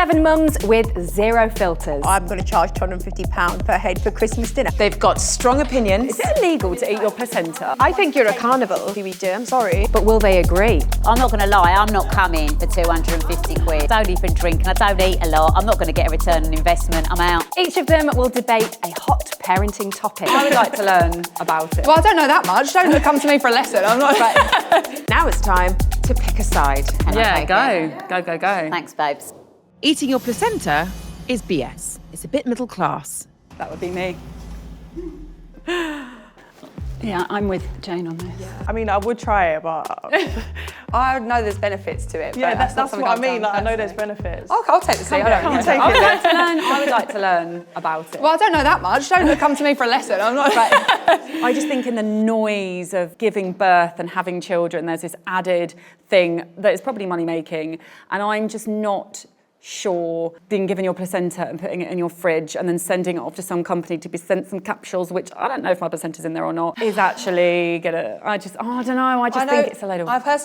7 mums with zero filters. I'm going to charge £250 per head for Christmas dinner. They've got strong opinions. Is it illegal to eat your placenta? I think you're a carnival if you eat it, I'm sorry. But will they agree? I'm not going to lie, I'm not coming for 250 quid. I don't even drink and I don't eat a lot. I'm not going to get a return on investment, I'm out. Each of them will debate a hot parenting topic. I would like to learn about it. Well, I don't know that much. Don't come to me for a lesson. I'm not. Right. Now it's time to pick a side. Go. Thanks, babes. Eating your placenta is BS. It's a bit middle class. That would be me. Yeah, I'm with Jane on this. I mean, I would try it, but I know there's benefits to it. yeah, but that's not what I something mean. I've Like, I done know there's personally. benefits. I'll take the seat. I would like to learn about it. Well, I don't know that much. Don't come to me for a lesson. I'm not. I just think in the noise of giving birth and having children, there's this added thing that is probably money making, and I'm just not sure being given your placenta and putting it in your fridge and then sending it off to some company to be sent some capsules, which I don't know if my placenta's in there or not, is actually gonna, I don't know, I think it's a load of... I've heard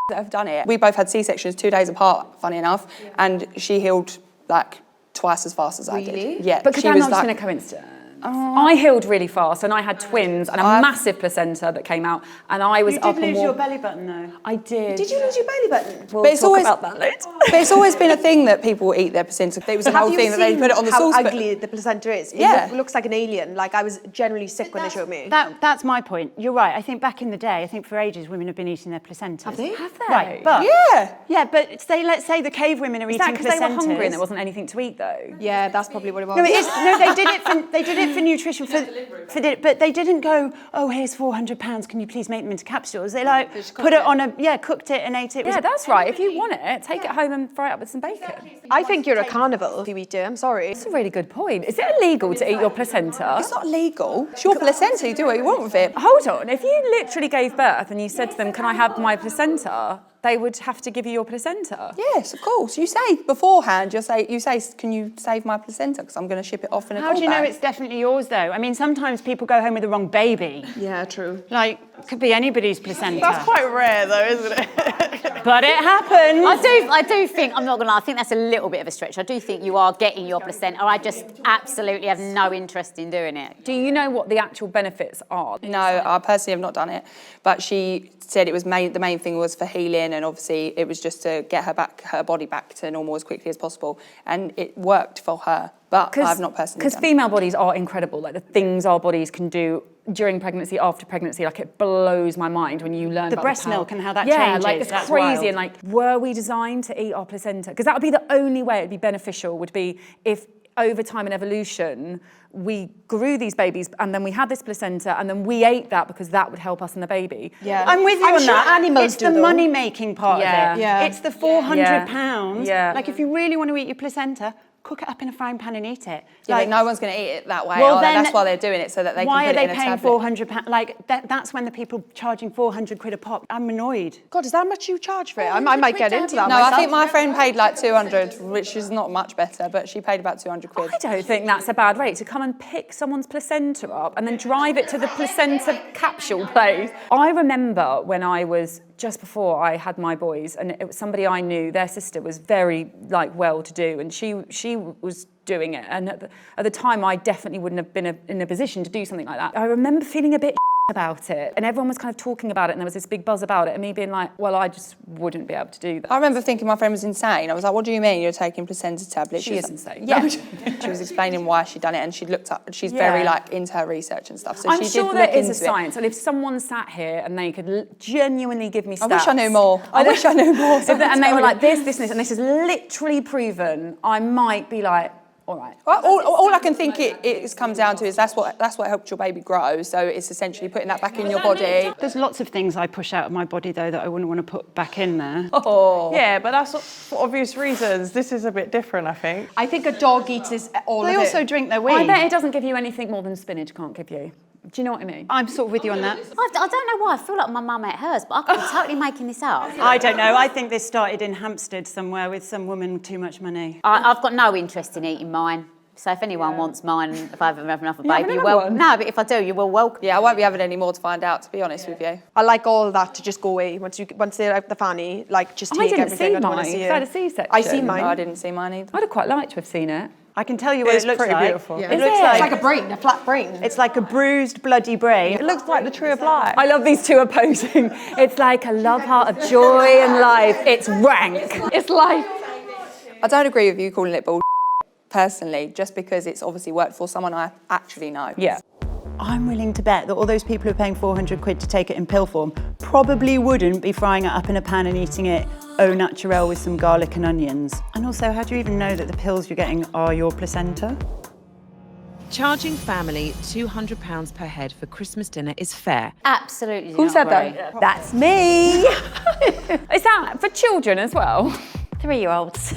that have done it. We both had C-sections 2 days apart, funny enough, and she healed like twice as fast as I did. Yeah, But because I'm not just been a coincidence. I healed really fast and I had twins and a massive placenta that came out and I was up and You did lose your belly button though. I did. Did you lose your belly button? We'll but it's talk always about that later. But it's always been a thing that people eat their placenta. It was an old thing that they put it on the sauce. How ugly the placenta is? It looks like an alien. Like I was generally sick when they showed me. That's my point. You're right. I think back in the day, I think for ages women have been eating their placentas. Have they? Right, but but let's say the cave women are eating placentas. Is that because they were hungry and there wasn't anything to eat though? Yeah, that's probably what it was. No, it is. No, they did it for nutrition but they didn't go, oh, here's £400, can you please make them into capsules? They put it on cooked it and ate it. Yeah, that's right. If you want it, take it home and fry it up with some bacon. I think you're a carnival if you eat it, I'm sorry. That's a really good point. Is it illegal to eat your placenta? It's not legal. It's your placenta, you do what you want with it. Hold on, if you literally gave birth and you said to them, can I have my placenta? They would have to give you your placenta. Yes, of course. You say beforehand, you say, can you save my placenta? Because I'm going to ship it off in a How do you know bag. it's definitely yours though? I mean, sometimes people go home with the wrong baby. Yeah, true. Like, could be anybody's placenta. That's quite rare though, isn't it? But it happens. I do think, I'm not going to lie, I think that's a little bit of a stretch. I do think you are getting your placenta. I just absolutely have no interest in doing it. Do you know what the actual benefits are? No, I personally have not done it. But she said it was the main thing was for healing, and obviously it was just to get her body back to normal as quickly as possible. And it worked for her. But I've not personally done it. Because female bodies are incredible, like the things our bodies can do during pregnancy, after pregnancy, like it blows my mind when you learn The about breast the power. milk and how that yeah, changes. like it's That's crazy. wild. And like, were we designed to eat our placenta? Because that would be the only way it'd be beneficial, would be if over time in evolution, we grew these babies and then we had this placenta and then we ate that because that would help us and the baby. Yeah. I'm with you I'm on sure that. animals it's do, the though. money-making part Yeah. of it. Yeah. It's the £400. Yeah. Like, if you really want to eat your placenta, cook it up in a frying pan and eat it. Yeah, Like, but no one's going to eat it that way. Well, are they? then That's why they're doing it, so that they why can are put it they in a paying tablet. £400? Like, that's when the people charging £400 a pop. I'm annoyed. God, is that much you charge for it? I might get into that No, myself. I think my friend paid like 200, which is not much better, but she paid about 200 quid. I don't think that's a bad rate to come and pick someone's placenta up and then drive it to the placenta capsule place. I remember when I was just before I had my boys, and it was somebody I knew, their sister was very well-to-do, and she was doing it, and at the time I definitely wouldn't have been in a position to do something like that. I remember feeling a bit about it, and everyone was kind of talking about it, and there was this big buzz about it, and me being like, well, I just wouldn't be able to do that. I remember thinking my friend was insane. I was like, what do you mean you're taking placenta tablets? She is insane. Yeah. She was explaining why she'd done it, and she'd looked up, she's very into her research and stuff, so I'm she sure did there look is a into science, and if someone sat here and they could genuinely give me stats. I wish I knew more. I wish I knew more. And they were like, this, and this is literally proven, I might be like, all right. All I can think it comes down to is that's what helped your baby grow. So it's essentially putting that back in your body. There's lots of things I push out of my body, though, that I wouldn't want to put back in there. Oh. Yeah, but that's for obvious reasons. This is a bit different, I think. I think a dog eats all They of also it. drink their wee. I bet it doesn't give you anything more than spinach can't give you. Do you know what I mean? I'm sort of with you on that. I don't know why, I feel like my mum ate hers, but I could be totally making this up. I don't know. I think this started in Hampstead somewhere with some woman with too much money. I've got no interest in eating mine. So if anyone wants mine, if I have another have baby, another one? no, but if I do, you will welcome. Yeah, I won't be having any more to find out, to be honest with you. I like all that to just go away once they're out the fanny. Like just take I didn't everything. see I don't want mine to see because it. I had a C-section. I see mine. No, I didn't see mine either. I'd have quite liked to have seen it. I can tell you what It's it looks pretty like. beautiful. It Is looks it? like It's like a brain, a flat brain. it's like a bruised, bloody brain. It looks like the tree of life. I love these two opposing. It's like a love heart of joy and life. It's rank. It's life. I don't agree with you calling it bullshit, personally, just because it's obviously worked for someone I actually know. Yeah. I'm willing to bet that all those people who are paying 400 quid to take it in pill form probably wouldn't be frying it up in a pan and eating it au naturel with some garlic and onions. And also, how do you even know that the pills you're getting are your placenta? Charging family £200 per head for Christmas dinner is fair. Absolutely. Who said that? That's me. Is that for children as well? 3-year-olds.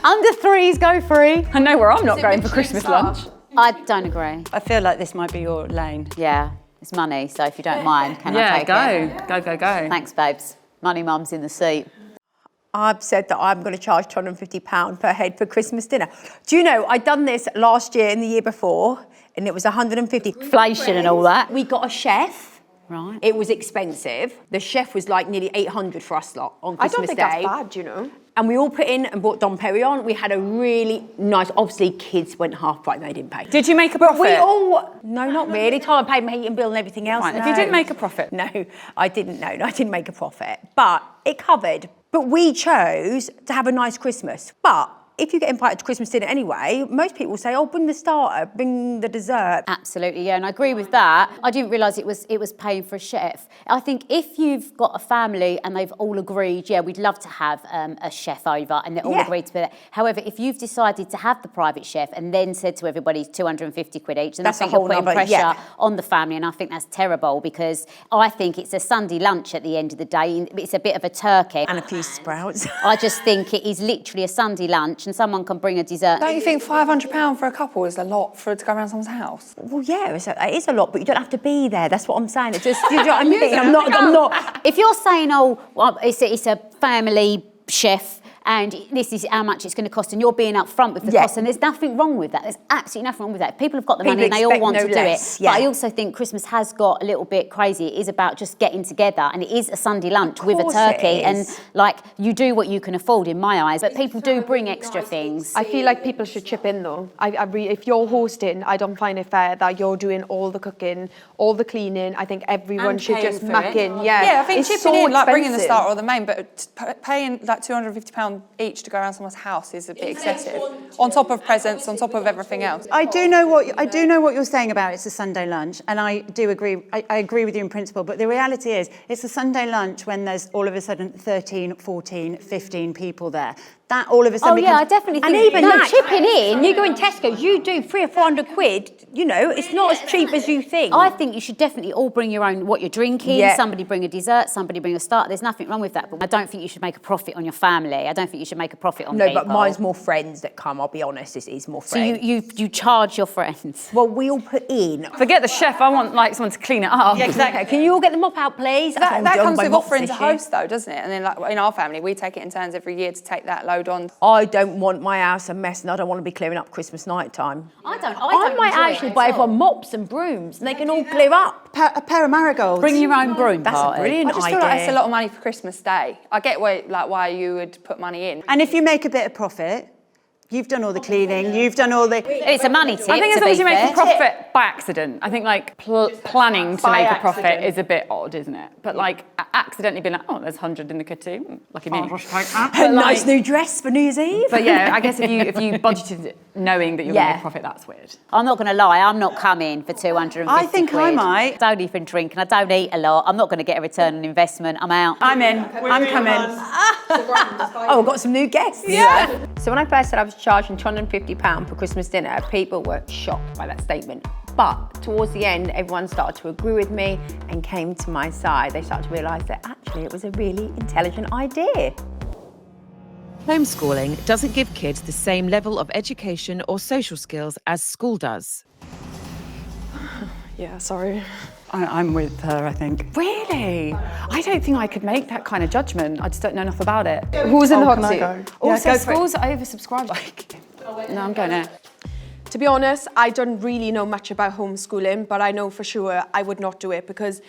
Under threes go free. I know where I'm not going for Christmas lunch. I don't agree. I feel like this might be your lane. Yeah, it's money, so if you don't mind, can I take it? Go. Thanks, babes. Money mum's in the seat. I've said that I'm going to charge £250 per head for Christmas dinner. Do you know, I'd done this last year and the year before, and it was 150. Inflation and all that. We got a chef. Right. It was expensive. The chef was like nearly 800 for us lot on I Christmas don't think Day. that's bad, you know. And we all put in and bought Dom Perignon. We had a really nice, obviously kids went half price and they didn't pay. Did you make a But profit? we all, no, not really. Time I paid my heating bill and everything else. Fine. No. If you didn't make a profit. No, I didn't know. No, I didn't make a profit. But it covered. But we chose to have a nice Christmas. But if you get invited to Christmas dinner anyway, most people say, oh, bring the starter, bring the dessert. Absolutely, yeah, and I agree with that. I didn't realise it was paying for a chef. I think if you've got a family and they've all agreed, yeah, we'd love to have a chef over, and they're all agreed to pay that. However, if you've decided to have the private chef and then said to everybody 250 quid each, then That's I think a whole you're putting nother- pressure on the family, and I think that's terrible because I think it's a Sunday lunch at the end of the day. It's a bit of a turkey. And a few sprouts. I just think it is literally a Sunday lunch, and someone can bring a dessert. Don't you think £500 for a couple is a lot for it to go around someone's house? Well, yeah, it is a lot, but you don't have to be there. That's what I'm saying. It's just, you know what I mean? I'm not. If you're saying, oh, well, it's a family chef and this is how much it's going to cost, and you're being upfront with the cost, and there's nothing wrong with that. There's absolutely nothing wrong with that. If people have got the money and they all want to do it. But I also think Christmas has got a little bit crazy. It is about just getting together, and it is a Sunday lunch with a turkey, and like you do what you can afford in my eyes. But people do bring extra things. I feel like people should chip in though. If you're hosting, I don't find it fair that you're doing all the cooking, all the cleaning. I think everyone should just muck in. Yeah, I think it's chipping so in, like bringing the expensive. starter or the main, but paying like £250 each to go around someone's house is a bit excessive. On top of presents, on top of everything else. I do know what you're saying about it's a Sunday lunch, and I do agree. I agree with you in principle, but the reality is it's a Sunday lunch when there's all of a sudden 13, 14, 15 people there. That all of a sudden I definitely think. And even that, chipping in. you go in Tesco's, you do 300 or 400 quid. You know, it's not as cheap as you think. I think you should definitely all bring your own, what you're drinking. Yeah. Somebody bring a dessert, somebody bring a starter. There's nothing wrong with that. But I don't think you should make a profit on your family. I don't think you should make a profit on people. No, but mine's more friends that come, I'll be honest, it is more So friends. you charge your friends. Well, we all put in. Forget the chef, I want like someone to clean it up. Yeah, exactly. Can you all get the mop out, please? That comes with offering to host though, doesn't it? And then like in our family, we take it in turns every year to take that load on. I don't want my house a mess and I don't want to be clearing up Christmas night time. I might actually buy everyone mops and brooms and they can all clear up. a pair of marigolds. Bring your own broom That's party. a brilliant I just idea. feel like it's a lot of money for Christmas Day. I get why you would put money in. And if you make a bit of profit, you've done all the cleaning, you've done all the... It's a money tip. I think as to long as be you make fair. a profit by accident, I think like planning to make a profit is a bit odd, isn't it? But like accidentally being like, oh, there's 100 in the kitty, lucky me. A nice new dress for New Year's Eve. But yeah, I guess if you budgeted knowing that you're going to make a profit, that's weird. I'm not going to lie, I'm not coming for 250 I think quid. I might. I don't even drink and I don't eat a lot. I'm not going to get a return on investment. I'm out. I'm in. I'm coming. Oh, I've got some new guests. Yeah. So when I first said I was charging £250 for Christmas dinner, people were shocked by that statement. But towards the end, everyone started to agree with me and came to my side. They started to realise that actually it was a really intelligent idea. Homeschooling doesn't give kids the same level of education or social skills as school does. Yeah, sorry. I'm with her, I think. Really? I don't think I could make that kind of judgment. I just don't know enough about it. Who's in the hot Can I seat? go? Also, go for it. schools are oversubscribed. Like, no, I'm going there. To be honest, I don't really know much about homeschooling, but I know for sure I would not do it because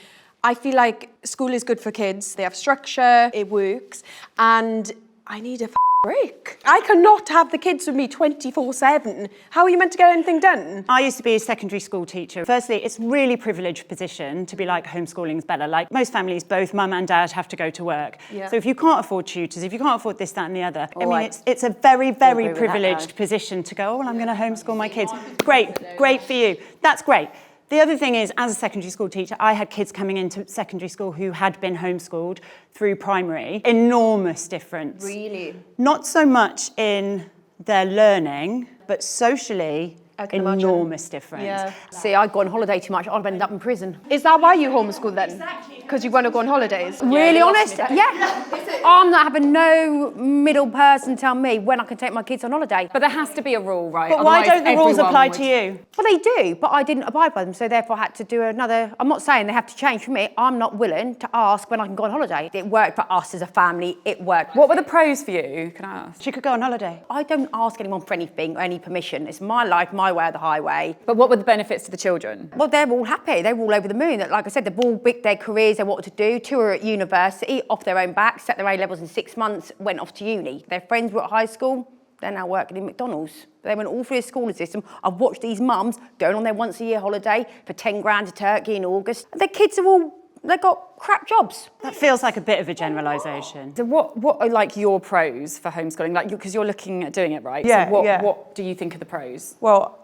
I feel like school is good for kids. They have structure, it works, and I need a break. I cannot have the kids with me 24/7. How are you meant to get anything done? I used to be a secondary school teacher. Firstly, it's really privileged position to be like homeschooling's better. Like most families, both mum and dad have to go to work. Yeah. So if you can't afford tutors, if you can't afford this, that and the other, I mean, it's a very, very privileged position to go, oh, well, I'm going to homeschool my kids. Great for you. That's great. The other thing is, as a secondary school teacher, I had kids coming into secondary school who had been homeschooled through primary. Enormous difference. Really? Not so much in their learning, but socially, enormous difference. Yeah. See, I go on holiday too much, I'd end up in prison. Is that why you homeschool then? Because you want to go on holidays? Really honest? Yeah. I'm not having no middle person tell me when I can take my kids on holiday. But there has to be a rule, right? But why Otherwise don't the rules everyone apply would- to you? Well, they do, but I didn't abide by them, so therefore I had to do another. I'm not saying they have to change for me. I'm not willing to ask when I can go on holiday. It worked for us as a family. It worked. What were the pros for you? Can I ask? She could go on holiday. I don't ask anyone for anything or any permission. It's my life, my way or the highway. But what were the benefits to the children? Well, they're all happy. They're all over the moon. Like I said, they've all picked their careers, they what to do. 2 are at university, off their own back, set their A-levels in 6 months, went off to uni. Their friends were at high school. They're now working in McDonald's. They went all through the schooling system. I've watched these mums going on their once-a-year holiday for 10 grand to Turkey in August. Their kids are all, they've got crap jobs. That feels like a bit of a generalisation. So what are like your pros for homeschooling? Like, because you're looking at doing it, right? Yeah, So yeah. what do you think are the pros? Well,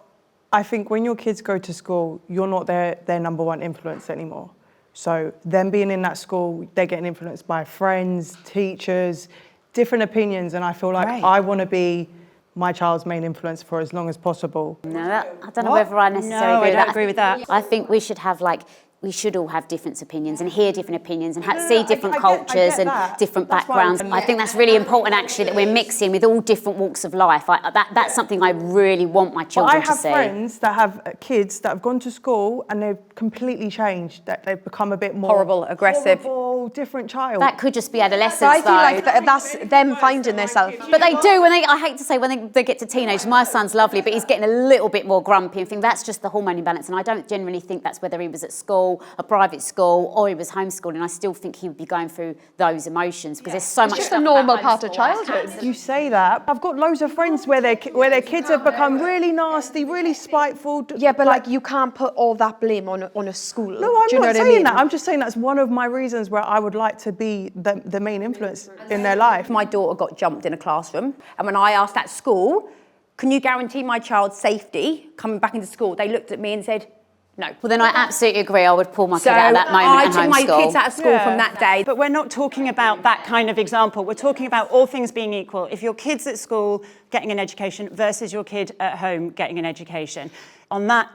I think when your kids go to school, you're not their number one influence anymore. So them being in that school, they're getting influenced by friends, teachers, different opinions, and I feel like I want to be my child's main influence for as long as possible. No, I don't know whether I necessarily No, agree I with don't that. agree with that. I think we should all have different opinions and hear different opinions and see different I cultures get and that. different That's why backgrounds. I'm- I think that's really important, actually, that we're mixing with all different walks of life. That's something I really want my But children I to have see. friends that have kids that have gone to school and they've completely changed, that they've become a bit more... Horrible, aggressive. Horrible, different child. That could just be adolescence, So I feel though. like that's them finding themselves. But they do, I hate to say, when they get to teenage, my son's lovely, but he's getting a little bit more grumpy and think that's just the hormone imbalance. And I don't generally think that's whether he was at school, a private school, or he was homeschooling. I still think he would be going through those emotions because there's so much It's just stuff a normal about part of homeschool. childhood. You say that. I've got loads of friends where their kids have become really nasty, really spiteful. Yeah, but like you can't put all that blame on a school. No, Do I'm you know not what I saying mean? that. I'm just saying that's one of my reasons where I would like to be the main influence in their life. My daughter got jumped in a classroom, and when I asked at school, can you guarantee my child's safety coming back into school, they looked at me and said, no. Well, then I absolutely agree. I would pull my So kid out at that moment I and took my homeschool. kids out of school from that day. But we're not talking about that kind of example. We're talking about all things being equal. If your kid's at school getting an education versus your kid at home getting an education, on that,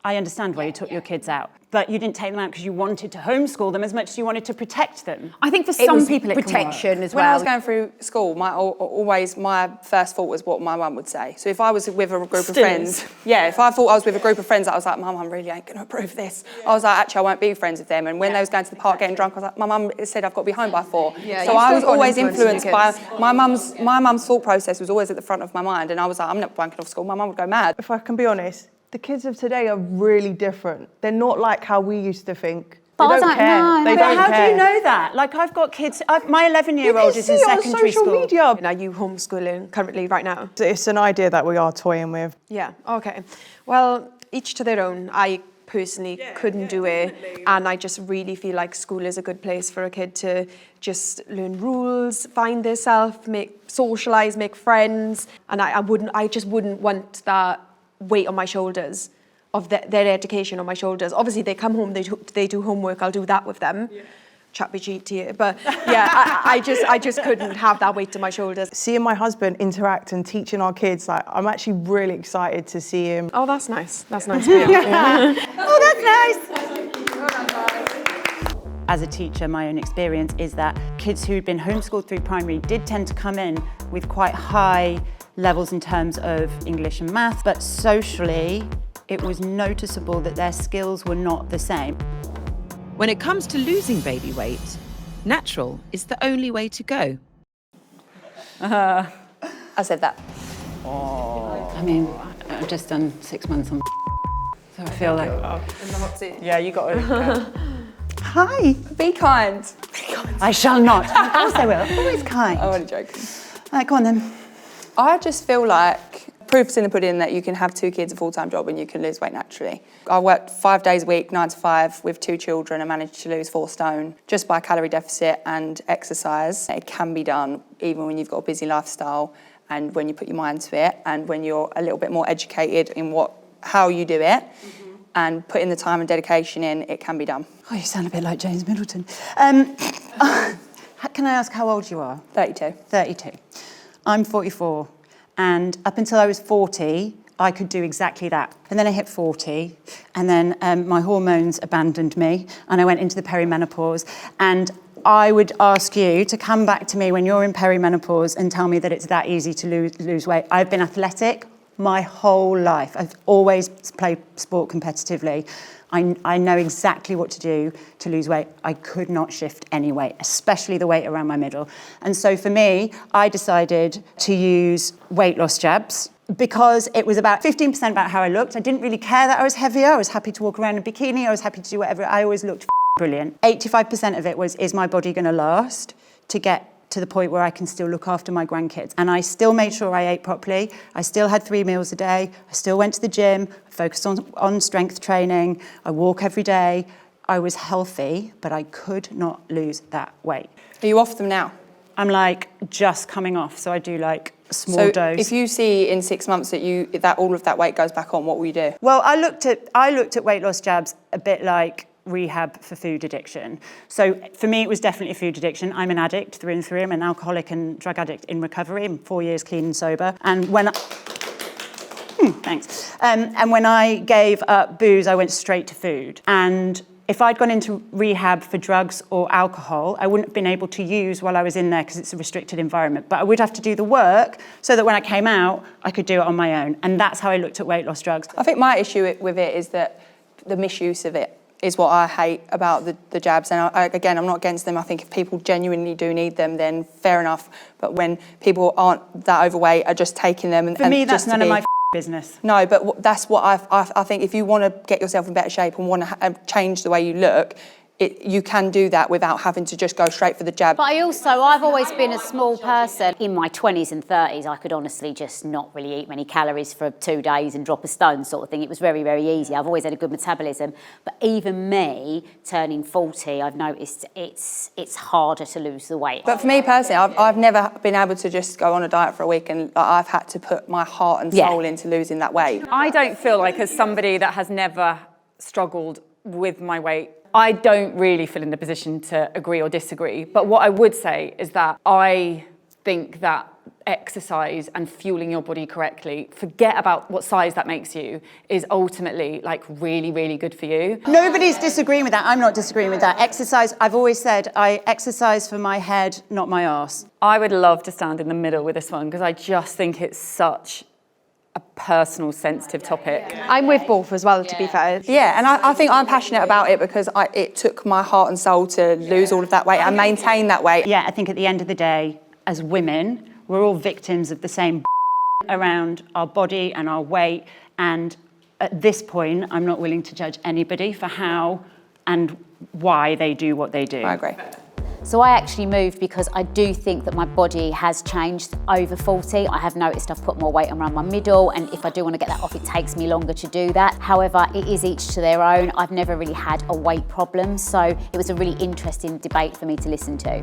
I understand why you took your kids out. But you didn't take them out because you wanted to homeschool them as much as you wanted to protect them. I think for It some was people it can protection work. as When well. I was going through school, my first thought was what my mum would say. So if I was with a group of Still friends, is. if I thought I was with a group of friends that I was like, Mum, I really ain't going to approve this. I was like, actually, I won't be friends with them. And when they was going to the park getting drunk, I was like, my mum said I've got to be home by 4. Yeah, so you've I still was got an always influence on influenced your by my mum's thought process was always at the front of my mind. And I was like, I'm not wanking off school. My mum would go mad. If I can be honest, the kids of today are really different. They're not like how we used to think. But They I don't don't care. know. They But don't how care. do you know that? Like, I've got kids, my 11-year-old is in You can see secondary on social school. media. Are you homeschooling currently right now? It's an idea that we are toying with. Yeah, okay. Well, each to their own. I personally couldn't do it, and I just really feel like school is a good place for a kid to just learn rules, find themselves, socialise, make friends, and I just wouldn't want that weight on my shoulders of their education on my shoulders. Obviously, they come home, they do homework, I'll do that with them. ChatGPT, but yeah, I just couldn't have that weight on my shoulders. Seeing my husband interact and teaching our kids, like, I'm actually really excited to see him. Oh, that's nice. That's nice for you. Oh, that's nice. As a teacher, my own experience is that kids who'd been homeschooled through primary did tend to come in with quite high levels in terms of English and math, but socially, it was noticeable that their skills were not the same. When it comes to losing baby weight, natural is the only way to go. I said that. I mean, I've just done 6 months on so I feel like... In the hot seat. Yeah, you got to. Hi. Be kind. I shall not. Of course I will. Always kind. I'm only joking. Right, go on then. I just feel like proof's in the pudding that you can have 2 kids, a full-time job, and you can lose weight naturally. I worked 5 days a week, 9 to 5, with 2 children, and managed to lose 4 stone just by calorie deficit and exercise. It can be done even when you've got a busy lifestyle and when you put your mind to it and when you're a little bit more educated in how you do it and putting the time and dedication in, it can be done. Oh, you sound a bit like James Middleton. Can I ask how old you are? 32. 32. I'm 44, and up until I was 40, I could do exactly that. And then I hit 40, and then my hormones abandoned me, and I went into the perimenopause. And I would ask you to come back to me when you're in perimenopause and tell me that it's that easy to lose weight. I've been athletic my whole life. I've always played sport competitively. I know exactly what to do to lose weight. I could not shift any weight, especially the weight around my middle. And so for me, I decided to use weight loss jabs because it was about 15% about how I looked. I didn't really care that I was heavier. I was happy to walk around in a bikini. I was happy to do whatever. I always looked brilliant. 85% of it was, is my body going to last to get to the point where I can still look after my grandkids? And I still made sure I ate properly. I still had 3 meals a day. I still went to the gym. I focused on strength training. I walk every day. I was healthy, but I could not lose that weight. Are you off them now? I'm like just coming off, so I do like a small dose. If you see in 6 months that all of that weight goes back on, what will you do? Well, I looked at weight loss jabs a bit like rehab for food addiction. So for me, it was definitely a food addiction. I'm an addict through and through. I'm an alcoholic and drug addict in recovery. I'm 4 years clean and sober. And when thanks. And when I gave up booze, I went straight to food. And if I'd gone into rehab for drugs or alcohol, I wouldn't have been able to use while I was in there because it's a restricted environment. But I would have to do the work so that when I came out, I could do it on my own. And that's how I looked at weight loss drugs. I think my issue with it is that the misuse of it is what I hate about the jabs. And again, I'm not against them. I think if people genuinely do need them, then fair enough. But when people aren't that overweight, are just taking them. For me, that's none of my business. No, but that's what I think. If you want to get yourself in better shape and want to change the way you look, you can do that without having to just go straight for the jab. But I've always been a small person. In my 20s and 30s, I could honestly just not really eat many calories for 2 days and drop a stone sort of thing. It was very, very easy. I've always had a good metabolism. But even me, turning 40, I've noticed it's harder to lose the weight. But for me personally, I've never been able to just go on a diet for a week, and I've had to put my heart and soul into losing that weight. I don't feel like, as somebody that has never struggled with my weight, I don't really feel in the position to agree or disagree. But what I would say is that I think that exercise and fueling your body correctly, forget about what size that makes you, is ultimately like really, really good for you. Nobody's disagreeing with that. I'm not disagreeing with that. Exercise, I've always said, I exercise for my head, not my arse. I would love to stand in the middle with this one because I just think it's such a personal, sensitive topic. I'm with both as well, to be fair. Yeah, and I think I'm passionate about it because it took my heart and soul to lose all of that weight and maintain that weight. Yeah, I think at the end of the day, as women, we're all victims of the same around our body and our weight. And at this point, I'm not willing to judge anybody for how and why they do what they do. I agree. So I actually moved because I do think that my body has changed over 40. I have noticed I've put more weight around my middle, and if I do want to get that off, it takes me longer to do that. However, it is each to their own. I've never really had a weight problem, so it was a really interesting debate for me to listen to.